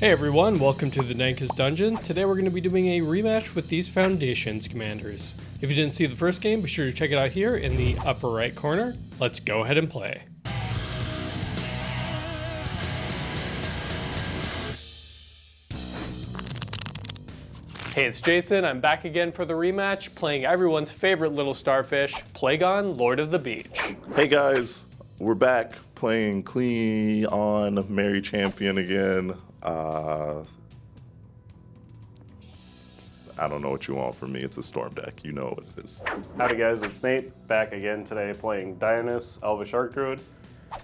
Hey everyone, welcome to the Nankus Dungeon. Today we're going to be doing a rematch with these Foundations commanders. If you didn't see the first game, be sure to check it out here in the upper right corner. Let's go ahead and play. Hey, it's Jason. I'm back again for the rematch, playing everyone's favorite little starfish, Plagon, Lord of the Beach. Hey guys, we're back playing Cleon, Merry Champion again. I don't know what you want from me. It's a storm deck. You know what it is. Howdy guys, it's Nate, back again today playing Dionus, Elvish Archdruid.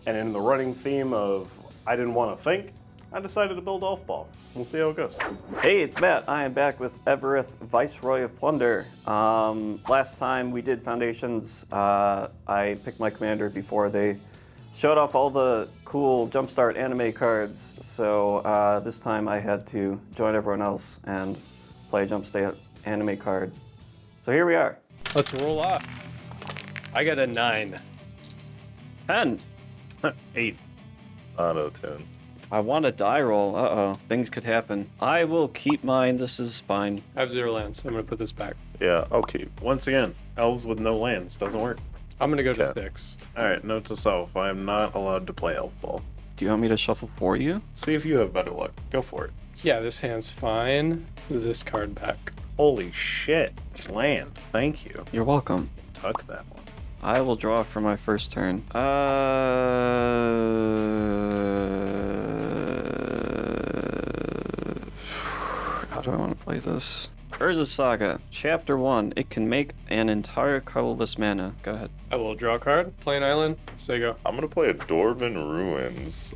And in the running theme of I didn't want to think, I decided to build Elf Ball. We'll see how it goes. Hey, it's Matt. I am back with Evereth, Viceroy of Plunder. Last time we did Foundations, I picked my commander before they showed off all the cool Jumpstart anime cards. So this time I had to join everyone else and play a Jumpstart anime card. So here we are. Let's roll off. I got a 9. 10. 8. Out of 10. I want a die roll. Uh-oh. Things could happen. I will keep mine. This is fine. I have 0 lands. I'm going to put this back. Yeah, I'll keep. Once again, elves with no lands doesn't work. I'm going to go to Okay. 6. Alright, note to self, I am not allowed to play Elf Ball. Do you want me to shuffle for you? See if you have better luck. Go for it. Yeah, this hand's fine. This card back. Holy shit. Land. Thank you. You're welcome. Tuck that one. I will draw for my first turn. How do I want to play this? Urza's Saga, Chapter 1. It can make an entire colorless mana. Go ahead. I will draw a card, play an island, say go. I'm going to play a Dwarven Ruins.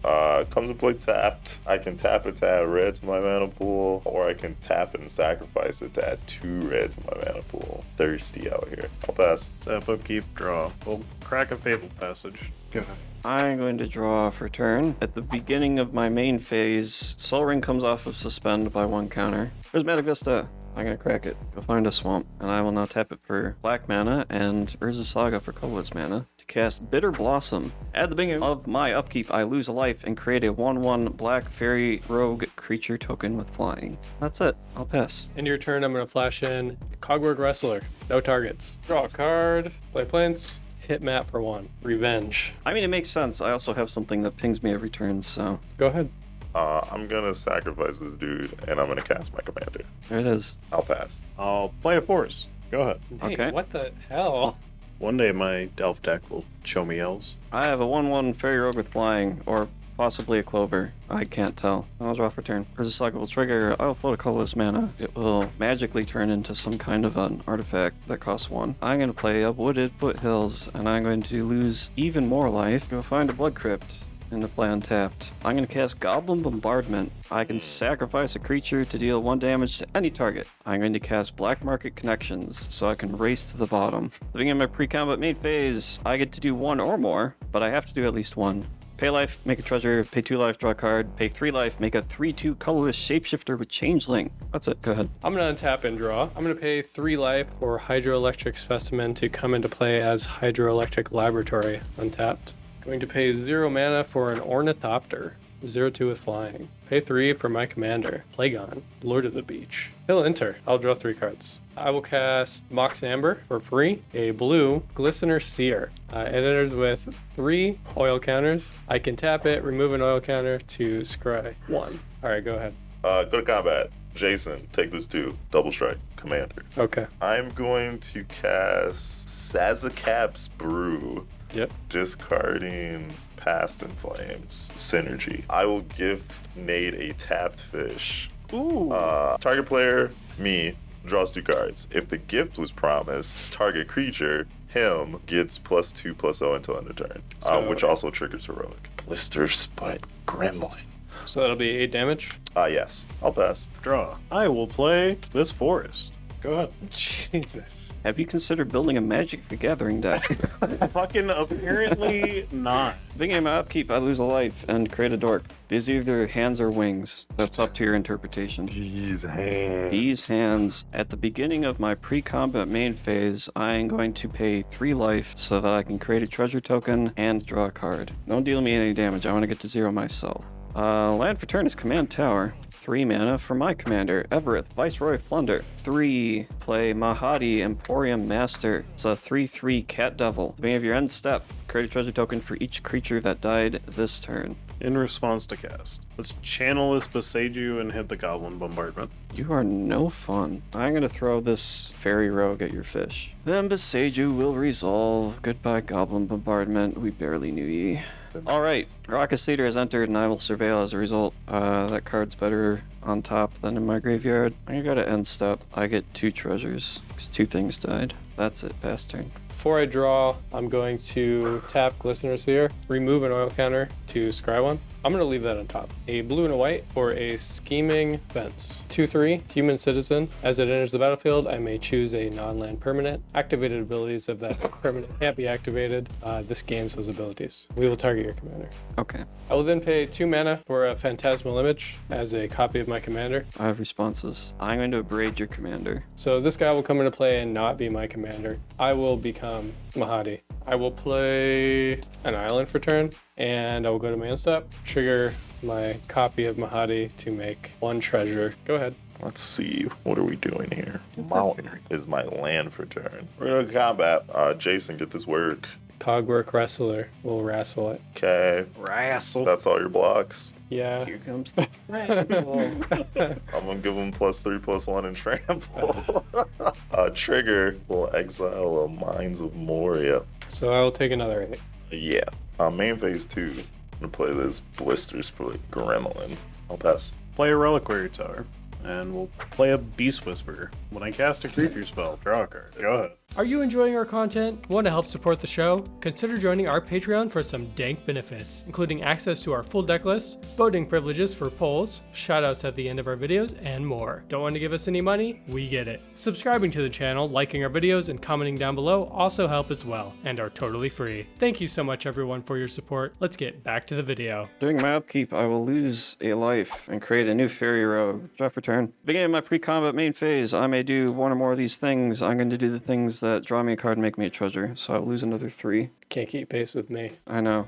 Comes in play tapped. I can tap it to add red to my mana pool, or I can tap it and sacrifice it to add 2 red to my mana pool. Thirsty out here. I'll pass. Tap, upkeep, draw. We'll crack a Fable Passage. Go ahead. I'm going to draw for turn. At the beginning of my main phase, Soul Ring comes off of Suspend by 1 counter. There's Magic Vista. I'm going to crack it. Go find a swamp. And I will now tap it for black mana and Urza's Saga for colorless mana to cast Bitter Blossom. At the beginning of my upkeep, I lose a life and create a 1/1 black fairy rogue creature token with flying. That's it. I'll pass. End your turn, I'm going to flash in Cogwork Wrestler. No targets. Draw a card, play planes, hit Matt for 1. Revenge. I mean, it makes sense. I also have something that pings me every turn, so Go ahead. I'm going to sacrifice this dude, and I'm going to cast my commander. there it is. I'll pass. I'll play a force. Go ahead. Hey, Okay. what the hell? One day my Elf deck will show me elves. I have a 1/1 fairy rogue with flying, or possibly a clover. I can't tell. I'll draw for turn. Urza's Saga will trigger. I'll float a colorless mana. It will magically turn into some kind of an artifact that costs 1. I'm going to play up Wooded Foothills, and I'm going to lose even more life. Go find a Blood Crypt and to play untapped. I'm going to cast Goblin Bombardment. I can sacrifice a creature to deal 1 damage to any target. I'm going to cast Black Market Connections so I can race to the bottom. Living in my pre-combat main phase, I get to do 1 or more, but I have to do at least 1. Pay life, make a treasure, pay 2 life, draw a card, pay 3 life, make a 3/2 colorless shapeshifter with Changeling. That's it, go ahead. I'm going to untap and draw. I'm going to pay 3 life for Hydroelectric Specimen to come into play as Hydroelectric Laboratory, untapped. Going to pay 0 mana for an Ornithopter, 0/2 with flying. Pay 3 for my commander, Plagon, Lord of the Beach. He'll enter. I'll draw 3 cards. I will cast Mox Amber for free, a blue Glistener Seer. It enters with 3 oil counters. I can tap it, remove an oil counter to scry 1. All right, go ahead. Go to combat. Jason, take this 2. Double strike. Commander. Okay. I'm going to cast Sazakap's Brew. Yep. Discarding Past in Flames. Synergy. I will give Nate a tapped fish. Ooh. Target player, me, draws 2 cards. If the gift was promised, target creature, him, gets +2/+0 until end of turn. Which also triggers Heroic. Blister Spite Gremlin. So that'll be 8 damage. Yes. I'll pass. Draw. I will play this forest. Go ahead. Jesus. Have you considered building a Magic the Gathering deck? Fucking apparently not. Beginning of my upkeep, I lose a life and create a dork. These are either hands or wings. That's up to your interpretation. These hands. These hands, at the beginning of my pre-combat main phase, I am going to pay 3 life so that I can create a treasure token and draw a card. Don't deal me any damage. I want to get to 0 myself. Land for turn is Command Tower. 3 mana for my commander, Evereth, Viceroy, Plunder. 3, play Mahadi, Emporium Master. It's a 3/3 Cat Devil. At the beginning of your end step, create a treasure token for each creature that died this turn. In response to cast, let's channel this Beseiju and hit the Goblin Bombardment. You are no fun. I'm gonna throw this Fairy Rogue at your fish. Then Beseiju will resolve. Goodbye, Goblin Bombardment. We barely knew ye. Alright, Raucous Leader has entered and I will surveil as a result. That card's better on top than in my graveyard. I got an end step. I get 2 treasures, because 2 things died. That's it, pass turn. Before I draw, I'm going to tap Glistener Seer, remove an oil counter to scry one. I'm going to leave that on top. A blue and a white for a Scheming Fence. 2/3, Human Citizen. As it enters the battlefield, I may choose a non-land permanent. Activated abilities of that permanent can't be activated. This gains those abilities. We will target your commander. Okay. I will then pay 2 mana for a Phantasmal Image as a copy of my commander. I have responses. I'm going to abrade your commander. So this guy will come into play and not be my commander. I will become Mahadi. I will play an island for turn, and I will go to mana step, trigger my copy of Mahadi to make 1 treasure. Go ahead. Let's see. What are we doing here? Mountain is my land for turn. We're gonna combat. Jason, get this work. Cogwork Wrestler will wrestle it. Okay. Wrestle. That's all your blocks. Yeah. Here comes the I'm gonna give him +3/+1 and trample. Trigger will exile a Mines of Moria. So I will take another 8. Yeah. Main phase 2. I'm gonna play this Blister Split Gremlin. I'll pass. Play a Reliquary Tower, and we'll play a Beast Whisperer. When I cast a creature spell, draw a card. Go ahead. Are you enjoying our content? Want to help support the show? Consider joining our Patreon for some dank benefits, including access to our full deck list, voting privileges for polls, shoutouts at the end of our videos, and more. Don't want to give us any money? We get it. Subscribing to the channel, liking our videos, and commenting down below also help as well, and are totally free. Thank you so much everyone for your support. Let's get back to the video. During my upkeep, I will lose a life and create a new Fairy Rogue. Draw for turn. Beginning of my pre-combat main phase, I may do 1 or more of these things. I'm going to do the things that draw me a card and make me a treasure, so I'll lose another 3. Can't keep pace with me. I know.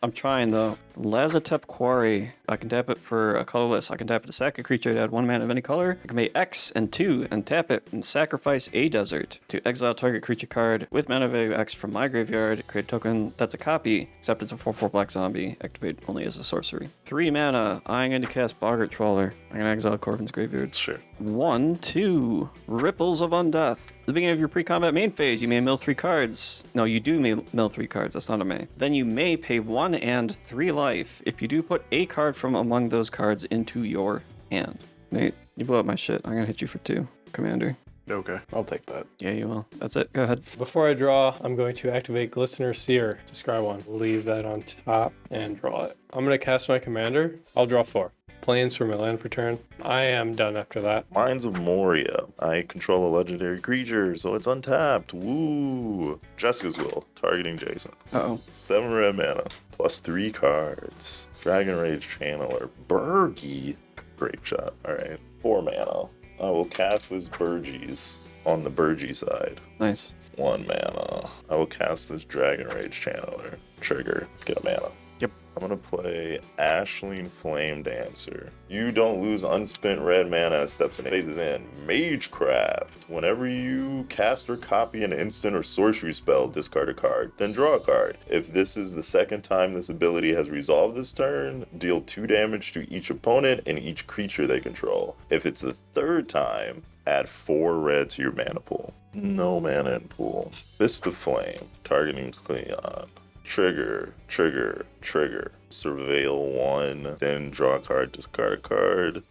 I'm trying though. Lazatep Quarry. I can tap it for a colorless. I can tap it to sack a creature to add 1 mana of any color. I can pay X and 2 and tap it and sacrifice a desert to exile target creature card with mana value X from my graveyard. Create a token that's a copy, except it's a 4/4 black zombie. Activate only as a sorcery. 3 mana. I'm going to cast Boggart Trawler. I'm going to exile Corvin's graveyard. Sure. 1, 2. Ripples of Undeath. At the beginning of your pre-combat main phase, you may mill 3 cards. No, you do may mill 3 cards. That's not a may. Then you may pay 1 and 3 life if you do put a card from among those cards into your hand. Nate, you blew up my shit. I'm gonna hit you for 2, Commander. Okay, I'll take that. Yeah, you will. That's it. Go ahead. Before I draw, I'm going to activate Glistener Seer to scry 1. Leave that on top and draw it. I'm going to cast my commander. I'll draw 4. Plains for my land for turn. I am done after that. Mines of Moria. I control a legendary creature, so it's untapped. Woo! Jessica's Will, targeting Jason. Uh-oh. 7 red mana, +3 cards. Dragon Rage Channeler. Burgie. Grape Shot. Alright. 4 mana. I will cast this Burgess on the Burgie side. Nice. 1 mana. I will cast this Dragon Rage Channeler. Trigger. Get a mana. Yep. I'm gonna play Ashleen Flame Dancer. You don't lose unspent red mana as steps and phases in. Magecraft. Whenever you cast or copy an instant or sorcery spell, discard a card, then draw a card. If this is the second time this ability has resolved this turn, deal 2 damage to each opponent and each creature they control. If it's the third time, add 4 red to your mana pool. No mana in pool. Fist of Flame, targeting Cleon. Trigger, trigger, trigger. Surveil 1, then draw a card, discard a card.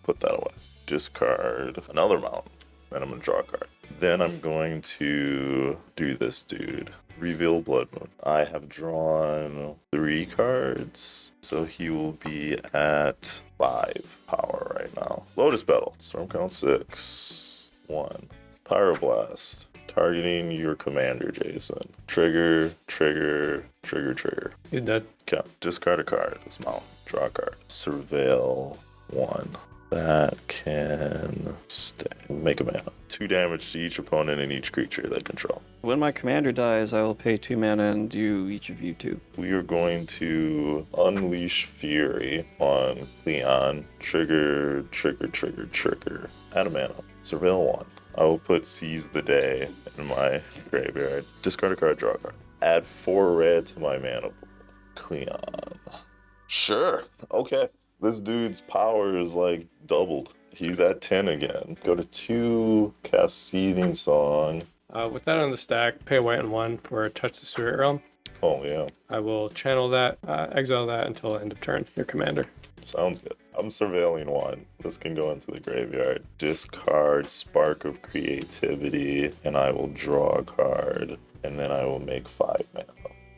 Put that away. Discard another mountain. Then I'm gonna draw a card. Then I'm going to do this dude. Reveal Blood Moon. I have drawn 3 cards, so he will be at 5 power right now. Lotus Petal. Storm count 6. 1. Pyroblast. Targeting your commander, Jason. Trigger, trigger, trigger, trigger. You're dead. Okay. Discard a card. Dismount. Draw a card. Surveil 1. that can stay. Make a mana. 2 damage to each opponent and each creature they control. When my commander dies, I will pay 2 mana and do each of you 2. We are going to unleash Fury on Cleon. Trigger. Add a mana. Surveil 1. I will put Seize the Day in my graveyard. Discard a card, draw a card. Add 4 red to my mana pool. Cleon. Sure. Okay. This dude's power is like doubled. He's at 10 again. Go to 2, cast Seething Song. With that on the stack, pay white and 1 for Touch the Spirit Realm. Oh, yeah. I will channel that, exile that until end of turn. Your commander. Sounds good. I'm surveilling 1. This can go into the graveyard. Discard Spark of Creativity, and I will draw a card, and then I will make 5 mana.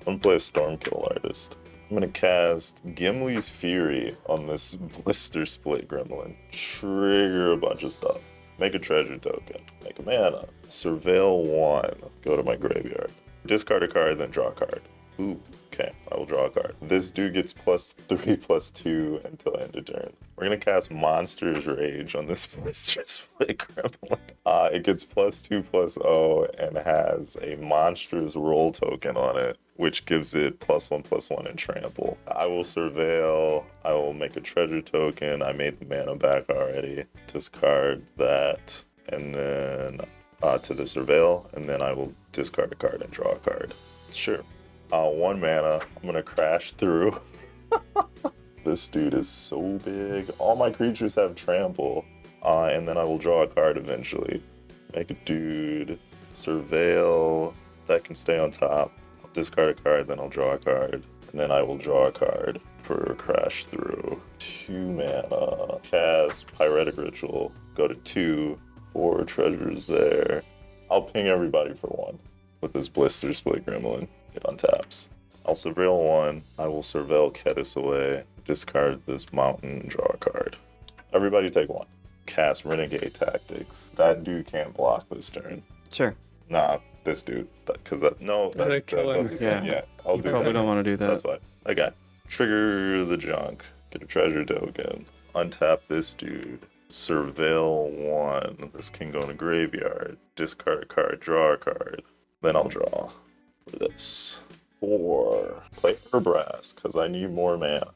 I'm gonna play a Stormkill Artist. I'm gonna cast Gimli's Fury on this Blister Split Gremlin. Trigger a bunch of stuff. Make a treasure token. Make a mana. Surveil 1. Go to my graveyard. Discard a card, then draw a card. Ooh, okay. I will draw a card. This dude gets +3/+2 until end of turn. We're gonna cast Monster's Rage on this Blister Split Gremlin. It gets +2/+0 and has a monstrous roll token on it, which gives it +1/+1 in trample. I will surveil. I will make a treasure token. I made the mana back already. Discard that, and then to the surveil, and then I will discard a card and draw a card. Sure. 1 mana. I'm gonna crash through. This dude is so big. All my creatures have trample. And then I will draw a card eventually. Make a dude. Surveil. That can stay on top. I'll discard a card, then I'll draw a card. And then I will draw a card for crash through. 2 mana. Cast Pyretic Ritual. Go to 2. 4 treasures there. I'll ping everybody for 1 with this Blister Split Gremlin. It untaps. I'll surveil 1. I will surveil Kedis away. Discard this mountain, draw a card. Everybody take 1. Cast Renegade Tactics. That dude can't block this turn. Sure. Nah, this dude. Because Gotta kill him. Yeah, I'll You do probably that. don't want to do that. That's fine. Okay. Trigger the junk. Get a treasure token. Untap this dude. Surveil 1. This can go in a graveyard. Discard a card, draw a card. Then I'll draw for this. 4. Play Herbrass, because I need more mana.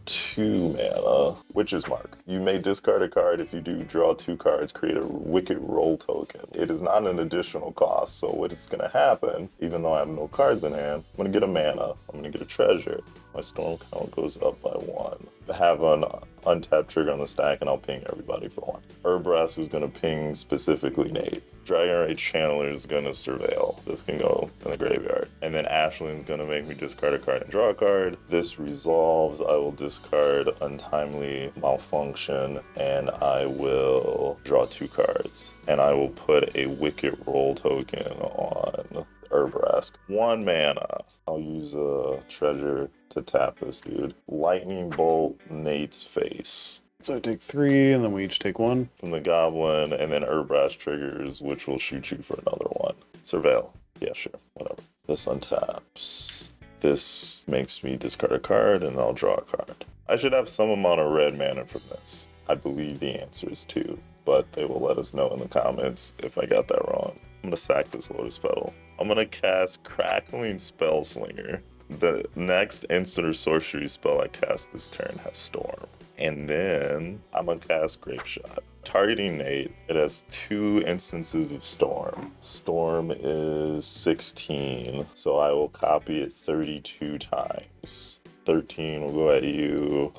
2 mana. Witch's Mark. You may discard a card. If you do, draw 2 cards, create a Wicked Roll token. It is not an additional cost, so what is going to happen, even though I have no cards in hand, I'm going to get a mana. I'm going to get a treasure. My storm count goes up by 1. Have an untapped trigger on the stack, and I'll ping everybody for 1. Herbrass is going to ping specifically Nate. Dragon Rage Channeler is going to surveil. This can go in the graveyard. And then Ashlyn's going to make me discard a card and draw a card. This resolves. I will discard Untimely Malfunction, and I will draw 2 cards. And I will put a Wicked Roll token on Herbrass. 1 mana. I'll use a treasure to tap this dude. Lightning Bolt Nate's Face. So I take 3, and then we each take 1. From the goblin, and then Herbrass triggers, which will shoot you for another 1. Surveil. Yeah, sure. Whatever. This untaps. This makes me discard a card, and I'll draw a card. I should have some amount of red mana from this. I believe the answer is 2, but they will let us know in the comments if I got that wrong. I'm going to sack this Lotus Petal. I'm going to cast Crackling Spellslinger. The next instant or sorcery spell I cast this turn has Storm. And then I'm gonna cast Grape Shot. Targeting Nate, it has 2 instances of Storm. Storm is 16, so I will copy it 32 times. 13 will go at you.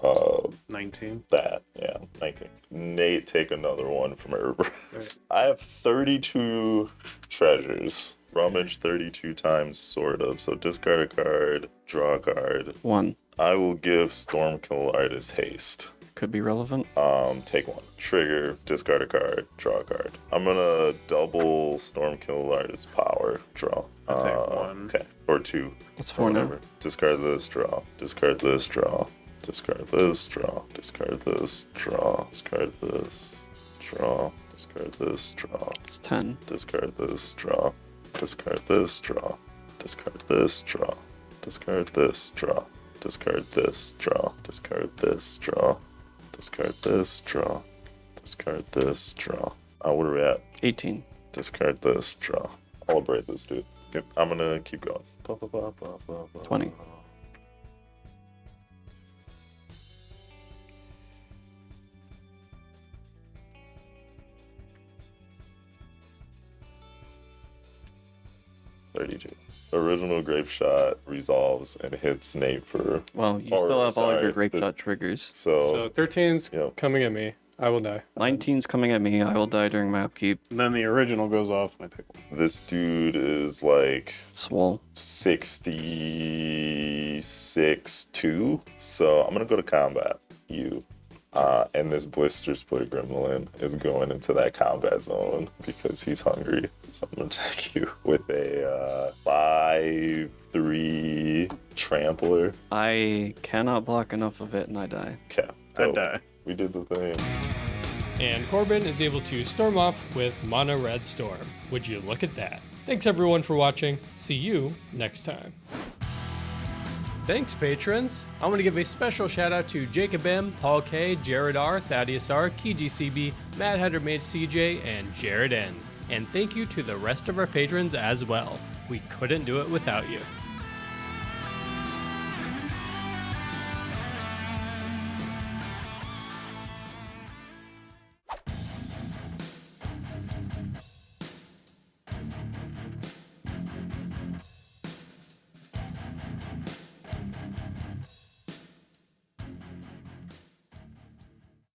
19. That, yeah, 19. Nate, take another 1 from Herbrass. Right. I have 32 treasures. Rummage 32 times, sort of. So discard a card, draw a card. 1. I will give Stormkill Artist haste. Could be relevant. Take 1. Trigger, discard a card, draw a card. I'm gonna double Stormkill Artist power, draw. I'll take 1. Okay, or 2. That's 4 now. Discard this, draw. Discard this, draw. Discard this, draw. Discard this, draw. Discard this, draw. Discard this, draw. It's 10. Discard this, draw. Discard this, draw. Discard this, draw. Discard this, draw. Discard this, draw. Discard this, draw. Discard this, draw. Discard this, draw. What are we at? 18. Discard this, draw. I'll liberate this dude. Yep. I'm gonna keep going. 20. Original Grape Shot resolves and hits Nate for. Well, you still have all of your Grape Shot triggers. So 13's Yep. coming at me. I will die. 19's coming at me. I will die during my upkeep. And then the original goes off, and I take one. This dude is like Swole. 66-2. So I'm gonna go to combat. And this Blister Split Gremlin is going into that combat zone because he's hungry. So I'm gonna attack you with a 5/3 Trampler. I cannot block enough of it and I die. Okay. I dope. die. We did the thing. And Corbin is able to storm off with Mono Red Storm. Would you look at that? Thanks everyone for watching. See you next time. Thanks, patrons. I want to give a special shout out to Jacob M, Paul K, Jared R, Thaddeus R, Kiji CB, Mad Hatter Mage CJ, and Jared N. And thank you to the rest of our patrons as well. We couldn't do it without you.